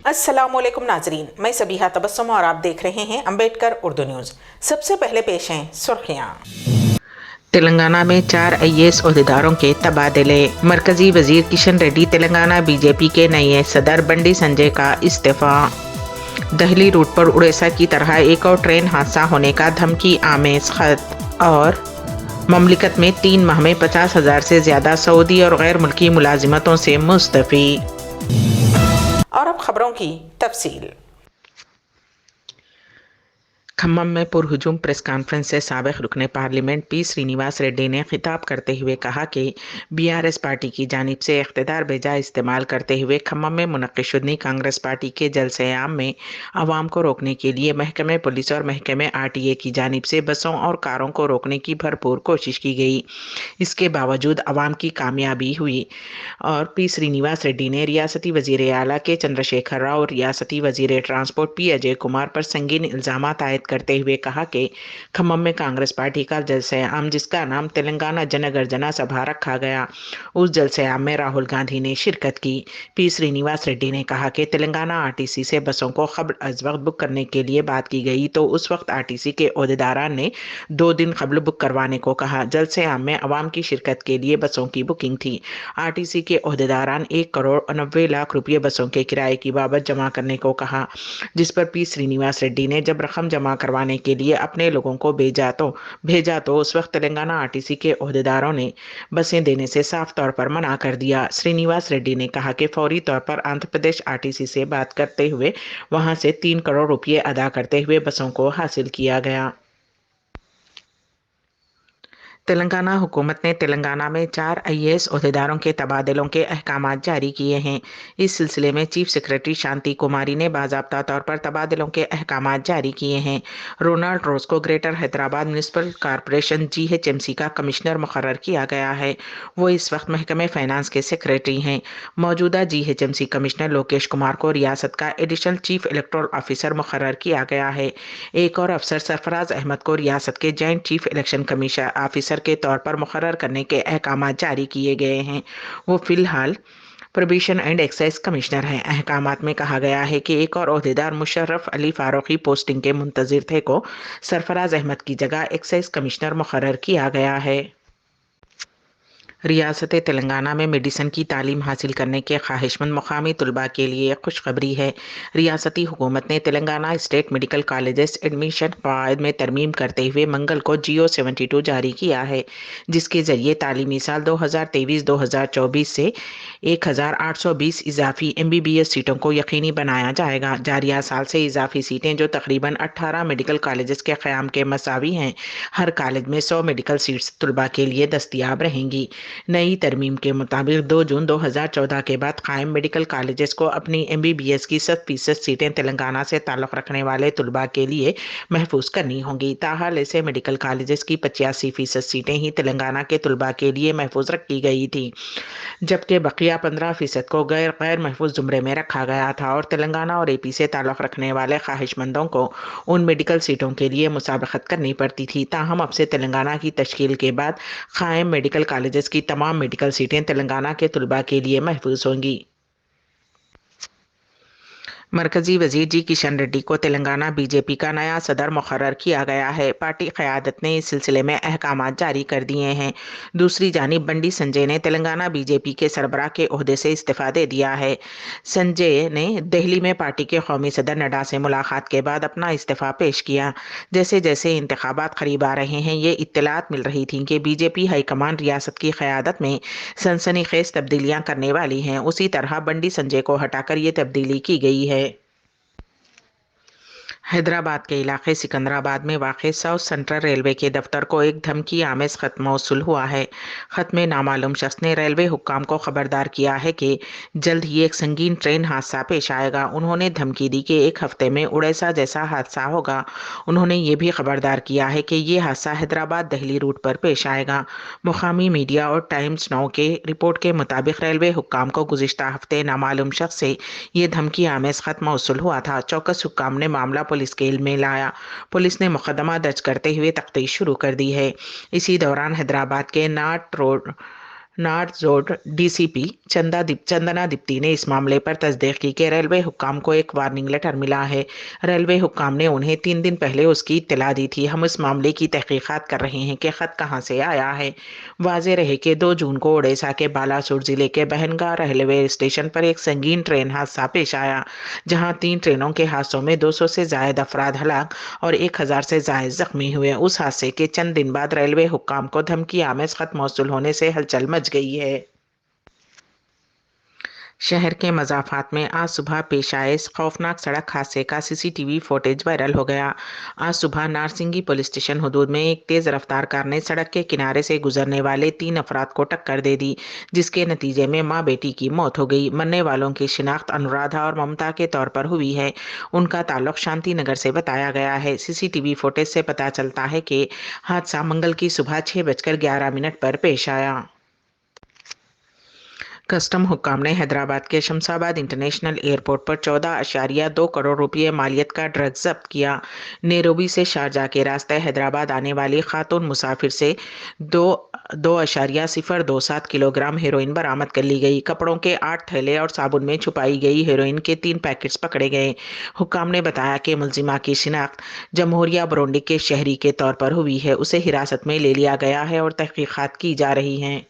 अस्सलामुअलैकुम नाजरीन, मैं सबीहा तबस्सुम और आप देख रहे हैं अम्बेडकर उर्दू न्यूज़। सबसे पहले पेश हैं सुर्खियाँ। तेलंगाना में 4 आईएएस ओहदेदारों के तबादले। मरकजी वजीर किशन रेड्डी तेलंगाना बीजेपी के नए सदर। बंडी संजय का इस्तीफा। दहली रूट पर उड़ीसा की तरह एक और ट्रेन हादसा होने का धमकी आमेज खत। और ममलिकत में 3 माह में 50,000 से ज़्यादा सऊदी और गैर मुल्की मुलाजिमतों से मुस्तफ़ी। और अब खबरों की तफसील। खम्मम में पुरहुजूम प्रेस कॉन्फ्रेंस से साबिक रुकने पार्लियामेंट पी श्रीनिवास रेड्डी ने खिताब करते हुए कहा कि बीआरएस पार्टी की जानिब से इख्तिदार बेजा इस्तेमाल करते हुए खम्मम में मुनक्किशुदनी कांग्रेस पार्टी के जलसे आम में आवाम को रोकने के लिए महकमे पुलिस और महकमे आरटीए की जानिब से बसों और कारों को रोकने की भरपूर कोशिश की गई। इसके बावजूद आवाम की कामयाबी हुई और पी श्रीनिवास रेड्डी ने रियासती वजीर आला के चंद्रशेखर राव और रियासती वजीर ट्रांसपोर्ट पी अजय कुमार पर संगीन इल्ज़ाम आयद करते हुए कहा कि खम्मम में कांग्रेस पार्टी का जलसे आम, जिसका नाम तेलंगाना जनगर्जना सभा रखा गया, उस जलसे आम में राहुल गांधी ने शिरकत की। पी श्रीनिवास रेड्डी ने कहा कि तेलंगाना आरटीसी से बसों को कब्ल अज वक्त बुक करने के लिए बात की गई तो उस वक्त आरटीसी के ओहदेदारान ने 2 दिन कब्ल बुक करवाने को कहा। जलसे आम में अवाम की शिरकत के लिए बसों की बुकिंग थी। आरटीसी के ओहदेदारान 1,90,00,000 रुपये बसों के किराए की बाबत जमा करने को कहा, जिस पर पी श्रीनिवास रेड्डी ने जब रकम जमा करवाने के लिए अपने लोगों को भेजा तो उस वक्त तेलंगाना आरटीसी के ओहदेदारों ने बसें देने से साफ तौर पर मना कर दिया। श्रीनिवास रेड्डी ने कहा कि फौरी तौर पर आंध्र प्रदेश आरटीसी से बात करते हुए वहां से 3 करोड़ रुपये अदा करते हुए बसों को हासिल किया गया। तेलंगाना हुकूमत ने तेलंगाना में 4 आईएएस ओहदेदारों के तबादलों के अहकामात जारी किए हैं। इस सिलसिले में चीफ सेक्रेटरी शांति कुमारी ने बाज़ाब्ता तौर पर तबादलों के अहकामात जारी किए हैं। रोनाल्ड रोज को greater Hyderabad municipal corporation GHMC का कमिश्नर मुकर्रर किया गया है। वो इस वक्त महकमे फाइनेंस के सेक्रेटरी हैं। मौजूदा जीएचएमसी कमिश्नर लोकेश कुमार को रियासत का एडिशनल चीफ इलेक्टोरल ऑफिसर मुकर्रर किया गया है। एक और अफसर सरफराज अहमद को रियासत के joint chief election commission officer के तौर पर मुकर्रर करने के अहकामात जारी किए गए हैं। वो फिलहाल प्रोबेशन एंड एक्साइज कमिश्नर हैं। अहकामात में कहा गया है कि एक और ओहदेदार मुशर्रफ अली फारूकी पोस्टिंग के मुंतजिर थे को सरफराज अहमद की जगह एक्साइज कमिश्नर मुकर्रर किया गया है। रियासत तेलंगाना में मेडिसिन की तालीम हासिल करने के ख्वाहिशमंद मुकामी तलबा के लिए खुशखबरी है। रियासती हुकूमत ने Telangana state medical colleges admission क़वायद में तरमीम करते हुए मंगल को GO 72 जारी किया है, जिसके ज़रिए तालीमी साल 2023-2024 से 1,820 इजाफी MBBS सीटों को यकीनी बनाया जाएगा। जारिया साल से इजाफी सीटें, जो तकरीबन 18 मेडिकल कॉलेजेस के क़याम के मसावी हैं, हर कॉलेज में 100 मेडिकल सीट्स तलबा के लिए दस्तियाब रहेंगी। नई तरमीम के मुताबिक 2 जून 2014 के बाद कायम मेडिकल कॉलेजेस को अपनी MBBS की 100% सीटें तेलंगाना से ताल्लुक़ रखने वाले तलबा के लिए महफूज करनी होंगी। ताहाल ऐसे मेडिकल कॉलेजेस की 85% सीटें ही तेलंगाना के तलबा के लिए महफूज रखी गई थी, जबकि बकिया 15% को गैर महफूज जुमरे में रखा गया था और तेलंगाना और AP से ताल्लुक़ रखने वाले ख्वाहिशमंदों को उन मेडिकल सीटों के लिए मुसाबकत करनी पड़ती थी। ताहम अब से तेलंगाना की तश्कील के बाद कायम मेडिकल कॉलेजेस की तमाम मेडिकल सीटें तेलंगाना के तलबा के लिए महफूज होंगी। मरकजी वजीर जी किशन रेड्डी को तेलंगाना बीजेपी का नया सदर मुकर्रर किया गया है। पार्टी क़यादत ने इस सिलसिले में अहकामात जारी कर दिए हैं। दूसरी जानिब बंडी संजय ने तेलंगाना बीजेपी के सरबराह के ओहदे से इस्तीफ़ा दे दिया है। संजय ने दिल्ली में पार्टी के कौमी सदर नड्डा से मुलाकात के बाद अपना इस्तीफ़ा पेश किया। जैसे जैसे इंतखाबात करीब आ रहे हैं, ये इत्तलात मिल रही थी कि बीजेपी हाईकमान रियासत की क़यादत में सनसनीखेज़ तब्दीलियाँ करने वाली हैं। उसी तरह बंडी संजय को हटाकर ये तब्दीली की गई है। हैदराबाद के इलाके सिकंदराबाद में वाक़ साउथ सेंट्रल रेलवे के दफ्तर को एक धमकी आमेज़ ख़त मौसूल हुआ है। ख़त में नामालूम शख्स ने रेलवे हुक्काम को ख़बरदार किया है कि जल्द ही एक संगीन ट्रेन हादसा पेश आएगा। उन्होंने धमकी दी कि 1 हफ्ते में उड़ीसा जैसा हादसा होगा। उन्होंने ये भी ख़बरदार किया है कि ये हादसा हैदराबाद दिल्ली रूट पर पेश आएगा। मुकामी मीडिया और टाइम्स नाउ के रिपोर्ट के मुताबिक रेलवे हुक्काम को गुज़िश्ता हफ्ते नामालूम शख्स से ये धमकी आमेज़ ख़त मौसूल हुआ था। चौकस हुक्काम ने मामला पुलिस के इल्म में लाया। पुलिस ने मुकदमा दर्ज करते हुए तफ्तीश शुरू कर दी है। इसी दौरान हैदराबाद के north zone DCP Chandana Deepti ने इस मामले पर तस्दीक की कि रेलवे हुक्काम को एक वार्निंग लेटर मिला है। रेलवे हुक्काम ने उन्हें 3 दिन पहले उसकी इत्तला दी थी। हम इस मामले की तहकीकात कर रहे हैं कि खत कहां से आया है। वाज़ेह रहे कि 2 जून को ओडिशा के बालासोर जिले के बहनगां रेलवे स्टेशन पर एक संगीन ट्रेन हादसा पेश आया, जहां 3 ट्रेनों के हादसों में 200 से जायद अफराद हलाक और 1000 से जायद जख्मी हुए। उस हादसे के चंद दिन बाद रेलवे हुक्काम को धमकी आमेज खत मौसूल होने से हलचल मच गई है। शहर के मज़ाफ़ात में आज सुबह पेश आए इस खौफनाक सड़क हादसे का सीसीटीवी फुटेज वायरल हो गया। आज सुबह नारसिंगी पुलिस स्टेशन हदूद में एक तेज़ रफ्तार कार ने सड़क के किनारे से गुजरने वाले 3 अफराद को टक्कर दे दी, जिसके नतीजे में मां बेटी की मौत हो गई। मरने वालों की शिनाख्त अनुराधा और ममता के तौर पर हुई है। उनका ताल्लुक शांति नगर से बताया गया है। सीसीटीवी फुटेज से पता चलता है कि हादसा मंगल की सुबह 6:11 पर पेश आया। कस्टम हुक्काम ने हैदराबाद के शमशाबाद इंटरनेशनल एयरपोर्ट पर 14.2 करोड़ रुपये मालियत का ड्रग्स जब्त किया। नैरोबी से शारजाह के रास्ते हैदराबाद आने वाली खातून मुसाफिर से 2.027 किलोग्राम हेरोइन बरामद कर ली गई। कपड़ों के 8 थैले और साबुन में छुपाई गई हेरोइन के 3 पैकेट्स पकड़े गए। हुक्काम ने बताया कि मुलजिमा की शिनाख्त जमहूरिया बरोंडी के शहरी के तौर पर हुई है। उसे हिरासत में ले लिया गया है और तहकीकात की जा रही हैं।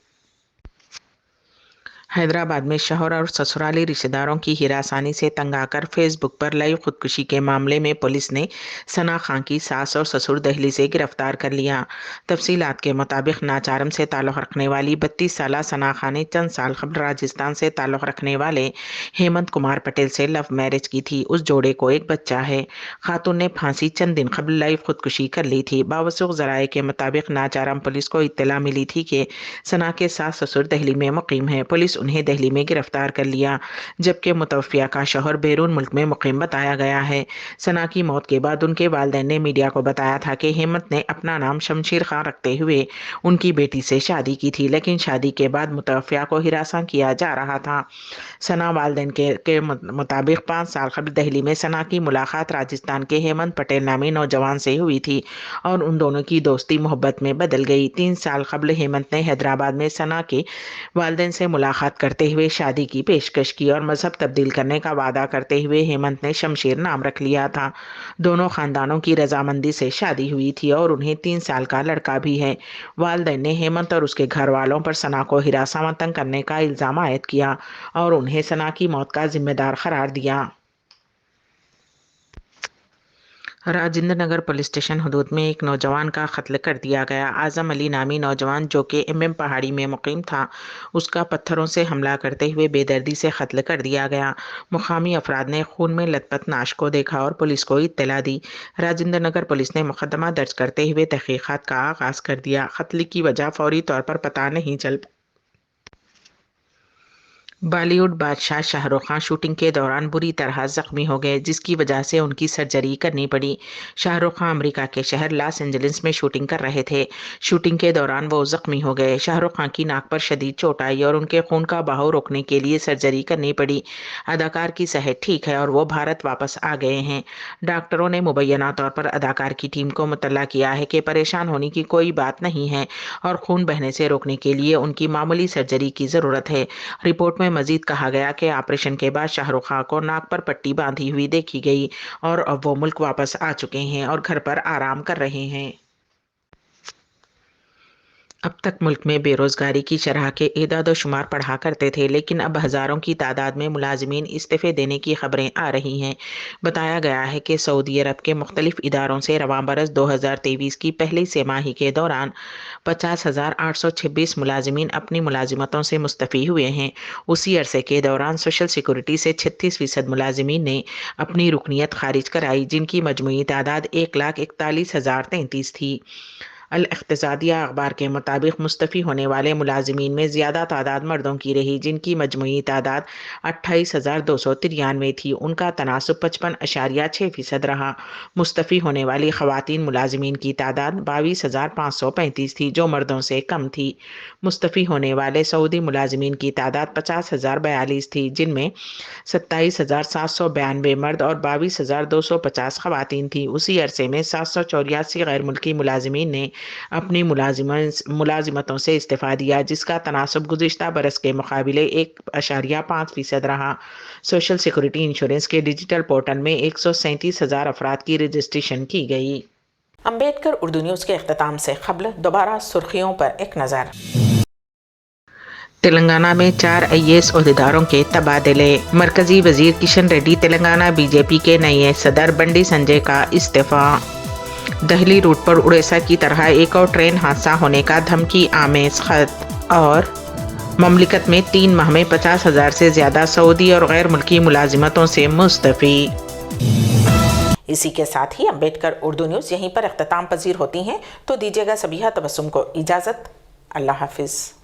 हैदराबाद में शौहर और ससुराली रिश्तेदारों की हिरासानी से तंग आकर फेसबुक पर लाइव खुदकुशी के मामले में पुलिस ने सना खां की सास और ससुर दिल्ली से गिरफ्तार कर लिया। तफसीलात के मुताबिक नाचारम से ताल्लुक़ रखने वाली 32 साला सना खां ने चंद साल कबल राजस्थान से ताल्लुक़ रखने वाले हेमंत कुमार पटेल से लव मैरिज की थी। उस जोड़े को एक बच्चा है। खातून ने फांसी चंद दिन कबल लाइव खुदकुशी कर ली थी। बावसूख ज़राए के मुताबिक नाचारम पुलिस को इत्तला मिली थी कि सना के सास ससुर दिल्ली में मुकीम है। पुलिस उन्हें दिल्ली में गिरफ्तार कर लिया, जबकि मुतवफ़िया का शौहर बैरून मुल्क में मुकीम बताया गया है। सना की मौत के बाद उनके वालिदैन ने मीडिया को बताया था कि हेमंत ने अपना नाम शमशीर खां रखते हुए उनकी बेटी से शादी की थी, लेकिन शादी के बाद मुतवफ़िया को हिरासा किया जा रहा था। सना वालिदैन के मुताबिक 5 साल कबल दिल्ली में सना की मुलाकात राजस्थान के हेमंत पटेल नामी नौजवान से हुई थी और उन दोनों की दोस्ती मोहब्बत में बदल गई। 3 साल कबल हेमंत ने हैदराबाद में सना के वालिदैन से मुलाकात करते हुए शादी की पेशकश की और मजहब तब्दील करने का वादा करते हुए हेमंत ने शमशीर नाम रख लिया था। दोनों खानदानों की रजामंदी से शादी हुई थी और उन्हें 3 साल का लड़का भी है। वालिदैन ने हेमंत और उसके घर वालों पर सना को हिरासा में तंग करने का इल्ज़ाम आयद किया और उन्हें सना की मौत का जिम्मेदार करार दिया। राजेंद्र नगर पुलिस स्टेशन हदूद में एक नौजवान का कत्ल कर दिया गया। आजम अली नामी नौजवान, जो कि MM पहाड़ी में मुकीम था, उसका पत्थरों से हमला करते हुए बेदर्दी से कत्ल कर दिया गया। मुकामी अफराद ने खून में लथपथ नाश को देखा और पुलिस को इत्तला दी। राजेंद्र नगर पुलिस ने मुकदमा दर्ज करते हुए तहकीकात का आगाज़ कर दिया। कत्ल की वजह फौरी तौर पर पता नहीं चल। बॉलीवुड बादशाह शाहरुख खान शूटिंग के दौरान बुरी तरह जख्मी हो गए, जिसकी वजह से उनकी सर्जरी करनी पड़ी। शाहरुख खान अमेरिका के शहर लॉस एंजलिस में शूटिंग कर रहे थे। शूटिंग के दौरान वो जख्मी हो गए। शाहरुख खान की नाक पर शदीद चोट आई और उनके खून का बहाव रोकने के लिए सर्जरी करनी पड़ी। अदाकार की सेहत ठीक है और वो भारत वापस आ गए हैं। डॉक्टरों ने मुबैना तौर पर अदाकार की टीम को मुतल्ला किया है कि परेशान होने की कोई बात नहीं है और खून बहने से रोकने के लिए उनकी मामूली सर्जरी की ज़रूरत है। रिपोर्ट में मजीद कहा गया कि ऑपरेशन के बाद शाहरुख खान को नाक पर पट्टी बांधी हुई देखी गई और अब वो मुल्क वापस आ चुके हैं और घर पर आराम कर रहे हैं। अब तक मुल्क में बेरोजगारी की शरह के एदाद शुमार पढ़ा करते थे, लेकिन अब हज़ारों की तादाद में मुलाजिमीन इस्तीफ़े देने की खबरें आ रही हैं। बताया गया है कि सऊदी अरब के मुख्तलिफ इदारों से रवां बरस 2023 की पहली तिमाही के दौरान 50,826 मुलाजिमीन अपनी मुलाजिमतों से मुस्तफ़ी हुए हैं। उसी अरसे के दौरान सोशल सिक्योरिटी से 36% मुलाजिमीन ने अपनी रुकनीत खारिज कराई, जिनकी मजमूई तादाद 1,41,033 थी। अल-इक़्तिसादिया अखबार के मुताबिक मुस्तफ़ी होने वाले मुलाजिमीन में ज़्यादा तादाद मर्दों की रही, जिनकी मजमूई तादाद 28,293 थी। उनका तनासुब 55.6% रहा। मुस्तफ़ी होने वाली ख़वातीन मुलाजिमीन की तादाद 22,535 थी, जो मर्दों से कम थी। मुस्तफ़ी होने वाले सऊदी मुलाजिमीन की तादाद 50,042 थी, जिनमें 27,792 मर्द और 22,250 ख़वातीन थी। उसी अरसे में 784 गैर मुल्की मुलाजिमीन ने اپنی ملازمتوں سے استعفیٰ دیا، جس کا تناسب گزشتہ برس کے مقابلے 1.5% رہا۔ سوشل سیکورٹی انشورنس کے ڈیجیٹل پورٹل میں 137,000 افراد کی رجسٹریشن کی گئی۔ امبیڈکر اردو نیوز کے اختتام سے قبل دوبارہ سرخیوں پر ایک نظر۔ تلنگانہ میں 4 IAS عہدیداروں کے تبادلے۔ مرکزی وزیر کشن ریڈی تلنگانہ BJP کے نئے صدر بنڈی سنجے کا استعفیٰ۔ دہلی روٹ پر اڑیسہ کی طرح ایک اور ٹرین حادثہ ہونے کا دھمکی آمیز خط۔ اور مملکت میں 3 ماہ میں 50,000 سے زیادہ سعودی اور غیر ملکی ملازمتوں سے مستعفی۔ اسی کے ساتھ ہی امبیڈکر اردو نیوز یہیں پر اختتام پذیر ہوتی ہیں، تو دیجیے گا سبیحہ تبسم کو اجازت۔ اللہ حافظ۔